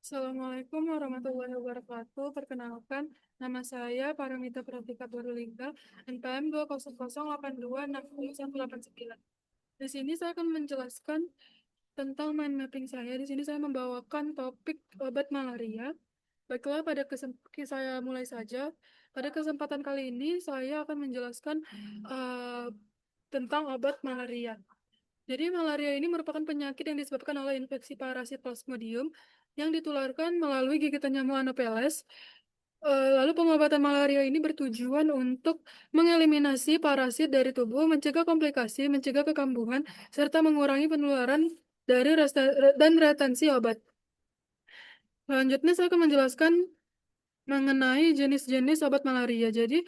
Assalamualaikum warahmatullahi wabarakatuh. Perkenalkan, nama saya Paramita Pratika Barulingga, NPM 20082609189. Di sini saya akan menjelaskan tentang mind mapping saya. Di sini saya membawakan topik obat malaria. Baiklah, saya mulai saja. Pada kesempatan kali ini, saya akan menjelaskan eh, tentang obat malaria. Jadi malaria ini merupakan penyakit yang disebabkan oleh infeksi parasit Plasmodium yang ditularkan melalui gigitan nyamuk Anopheles. Lalu pengobatan malaria ini bertujuan untuk mengeliminasi parasit dari tubuh, mencegah komplikasi, mencegah kekambuhan, serta mengurangi penularan dan retensi obat. Selanjutnya saya akan menjelaskan mengenai jenis-jenis obat malaria. Jadi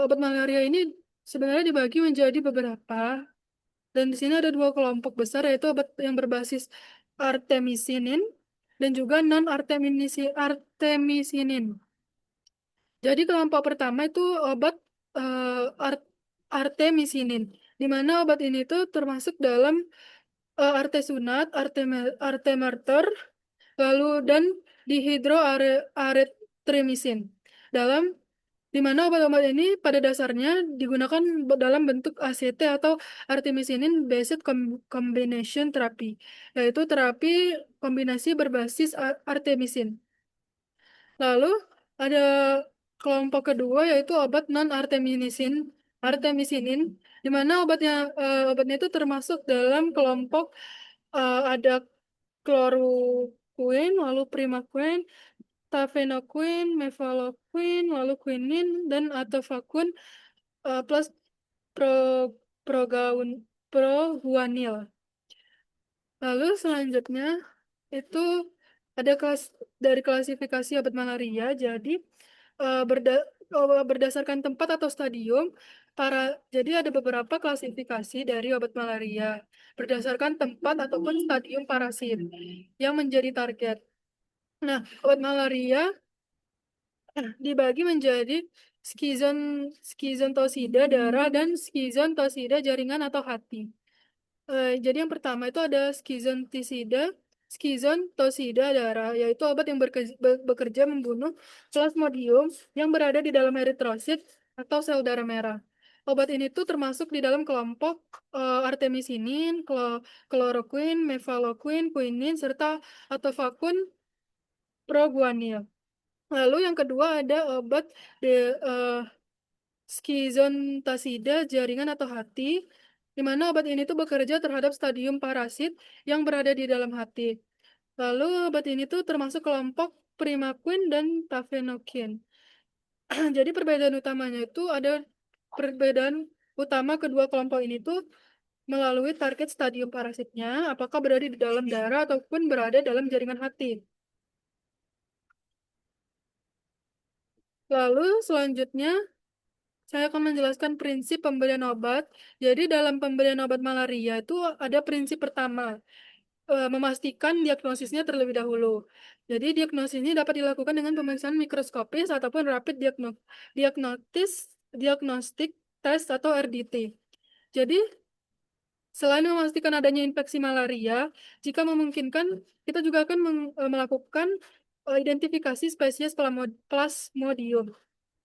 obat malaria ini sebenarnya dibagi menjadi beberapa. Dan di sini ada dua kelompok besar, yaitu obat yang berbasis artemisinin dan juga non-artemisinin. Jadi kelompok pertama itu obat artemisinin, di mana obat ini tuh termasuk dalam artesunat, artemether, lalu dan dihidroaretremisin. Dalam di mana obat-obat ini pada dasarnya digunakan dalam bentuk ACT atau artemisinin based combination therapy, yaitu terapi kombinasi berbasis artemisin. Lalu ada kelompok kedua yaitu obat artemisinin, di mana obatnya itu termasuk dalam kelompok ada chloroquine, lalu primaquine, tafenoquine, mefaloquine, lalu quinin, dan atofakun plus pro, progaun, proguanil. Lalu selanjutnya itu ada dari klasifikasi obat malaria. Jadi eh, berda, berdasarkan tempat atau stadium jadi ada beberapa klasifikasi dari obat malaria berdasarkan tempat ataupun stadium parasit yang menjadi target. Nah, obat malaria dibagi menjadi skizon skizontosida darah dan skizontosida jaringan atau hati. Jadi yang pertama itu ada skizontosida darah, yaitu obat yang bekerja membunuh plasmodium yang berada di dalam eritrosit atau sel darah merah. Obat ini tuh termasuk di dalam kelompok artemisinin, kloroquine, mefaloquine, quinin, serta atofakun proguanil. Lalu yang kedua ada obat de, eh, skizontasida jaringan atau hati, di mana obat ini tuh bekerja terhadap stadium parasit yang berada di dalam hati. Lalu obat ini tuh termasuk kelompok primaquine dan tafenoquine. Jadi perbedaan utama kedua kelompok ini tuh melalui target stadium parasitnya, apakah berada di dalam darah ataupun berada dalam jaringan hati. Lalu selanjutnya saya akan menjelaskan prinsip pemberian obat. Jadi dalam pemberian obat malaria itu ada prinsip pertama, memastikan diagnosisnya terlebih dahulu. Jadi diagnosis ini dapat dilakukan dengan pemeriksaan mikroskopis ataupun diagnotis diagnostik test atau RDT. Jadi selain memastikan adanya infeksi malaria, jika memungkinkan kita juga akan melakukan identifikasi spesies Plasmodium,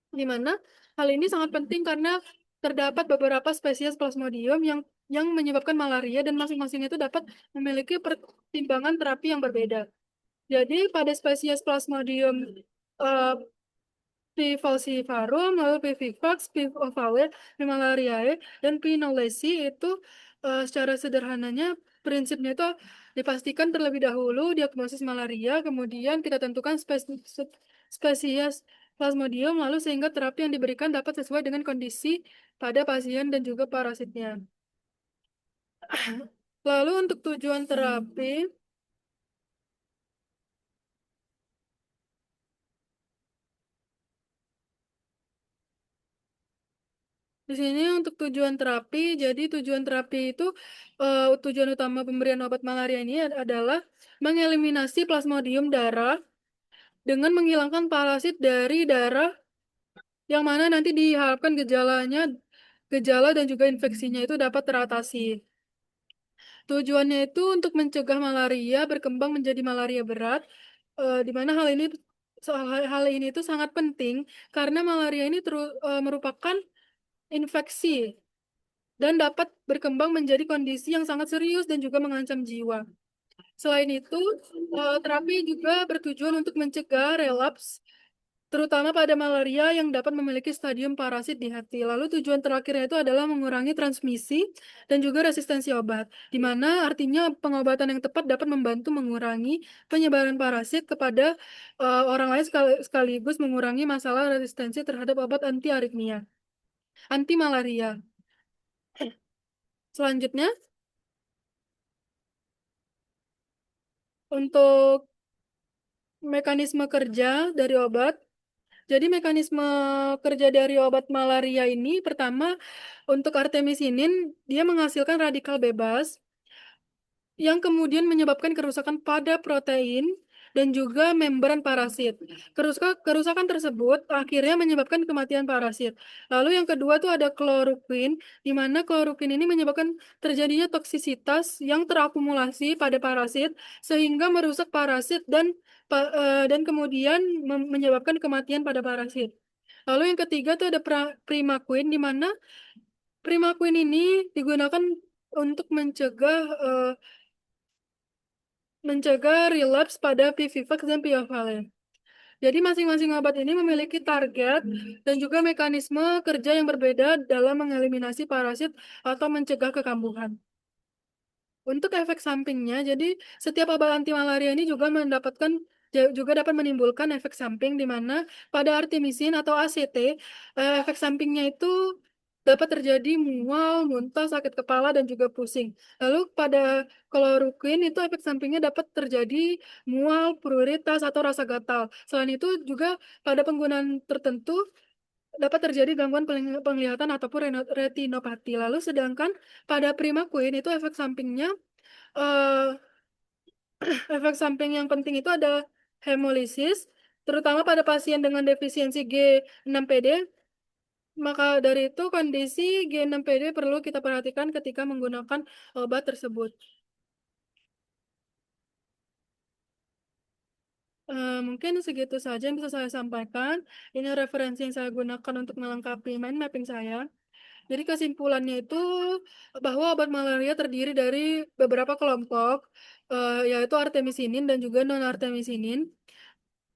di mana hal ini sangat penting karena terdapat beberapa spesies Plasmodium yang menyebabkan malaria dan masing-masing itu dapat memiliki pertimbangan terapi yang berbeda. Jadi pada spesies Plasmodium eh, P. falciparum, lalu P. vivax, P. ovale, P. malariae, dan P. knowlesi itu secara sederhananya prinsipnya itu dipastikan terlebih dahulu diagnosis malaria, kemudian kita tentukan spesies Plasmodium, lalu sehingga terapi yang diberikan dapat sesuai dengan kondisi pada pasien dan juga parasitnya. Lalu untuk tujuan terapi, di sini untuk tujuan terapi, jadi tujuan terapi itu tujuan utama pemberian obat malaria ini adalah mengeliminasi plasmodium darah dengan menghilangkan parasit dari darah yang mana nanti diharapkan gejala dan juga infeksinya itu dapat teratasi. Tujuannya itu untuk mencegah malaria berkembang menjadi malaria berat Di mana hal ini itu sangat penting karena malaria ini merupakan infeksi dan dapat berkembang menjadi kondisi yang sangat serius dan juga mengancam jiwa. Selain itu, terapi juga bertujuan untuk mencegah relapse, terutama pada malaria yang dapat memiliki stadium parasit di hati. Lalu tujuan terakhirnya itu adalah mengurangi transmisi dan juga resistensi obat, di mana artinya pengobatan yang tepat dapat membantu mengurangi penyebaran parasit kepada orang lain sekaligus mengurangi masalah resistensi terhadap obat anti aritmia, anti malaria. Selanjutnya, untuk mekanisme kerja dari obat. Jadi mekanisme kerja dari obat malaria ini pertama untuk artemisinin dia menghasilkan radikal bebas yang kemudian menyebabkan kerusakan pada protein dan juga membran parasit. Kerusakan tersebut akhirnya menyebabkan kematian parasit. Lalu yang kedua tuh ada kloroquine, di mana kloroquine ini menyebabkan terjadinya toksisitas yang terakumulasi pada parasit sehingga merusak parasit dan kemudian menyebabkan kematian pada parasit. Lalu yang ketiga tuh ada primaquine, di mana primaquine ini digunakan untuk mencegah relapse pada PVVAX dan piovalen. Jadi masing-masing obat ini memiliki target dan juga mekanisme kerja yang berbeda dalam mengeliminasi parasit atau mencegah kekambuhan. Untuk efek sampingnya, jadi setiap obat anti malaria ini juga dapat menimbulkan efek samping di mana pada artemisin atau ACT, efek sampingnya itu dapat terjadi mual, muntah, sakit kepala dan juga pusing. Lalu pada kloroquine itu efek sampingnya dapat terjadi mual, pruritus atau rasa gatal. Selain itu juga pada penggunaan tertentu dapat terjadi gangguan penglihatan ataupun retinopati. Lalu sedangkan pada primaquine itu eh, efek samping yang penting itu ada hemolisis, terutama pada pasien dengan defisiensi G6PD. Maka dari itu kondisi G6PD perlu kita perhatikan ketika menggunakan obat tersebut. Mungkin segitu saja yang bisa saya sampaikan. Ini referensi yang saya gunakan untuk melengkapi mind mapping saya. Jadi kesimpulannya itu bahwa obat malaria terdiri dari beberapa kelompok, yaitu artemisinin dan juga non-artemisinin.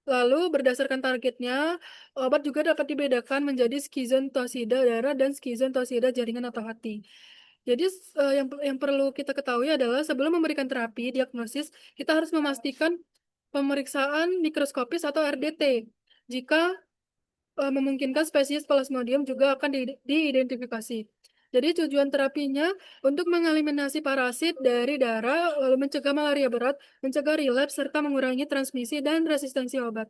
Lalu berdasarkan targetnya, obat juga dapat dibedakan menjadi skizentosida darah dan skizentosida jaringan atau hati. Jadi yang perlu kita ketahui adalah sebelum memberikan terapi diagnosis, kita harus memastikan pemeriksaan mikroskopis atau RDT. Jika memungkinkan spesies Plasmodium juga akan diidentifikasi. Jadi tujuan terapinya untuk mengeliminasi parasit dari darah, lalu mencegah malaria berat, mencegah relapse, serta mengurangi transmisi dan resistensi obat.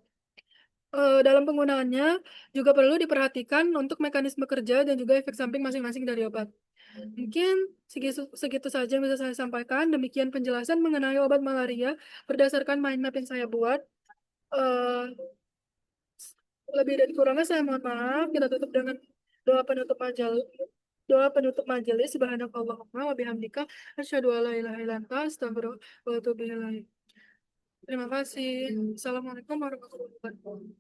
Dalam penggunaannya juga perlu diperhatikan untuk mekanisme kerja dan juga efek samping masing-masing dari obat. Mungkin segitu saja yang bisa saya sampaikan. Demikian penjelasan mengenai obat malaria berdasarkan mind map yang saya buat. Eh, Lebih dan kurangnya saya mohon maaf. Kita tutup dengan doa penutup majelis. Doa penutup majelis. Subhanakallahumma wa bihamdika asyhadu an la ilaha illa anta astaghfiruka wa atubu ilaik. Terima kasih. Assalamualaikum warahmatullahi wabarakatuh.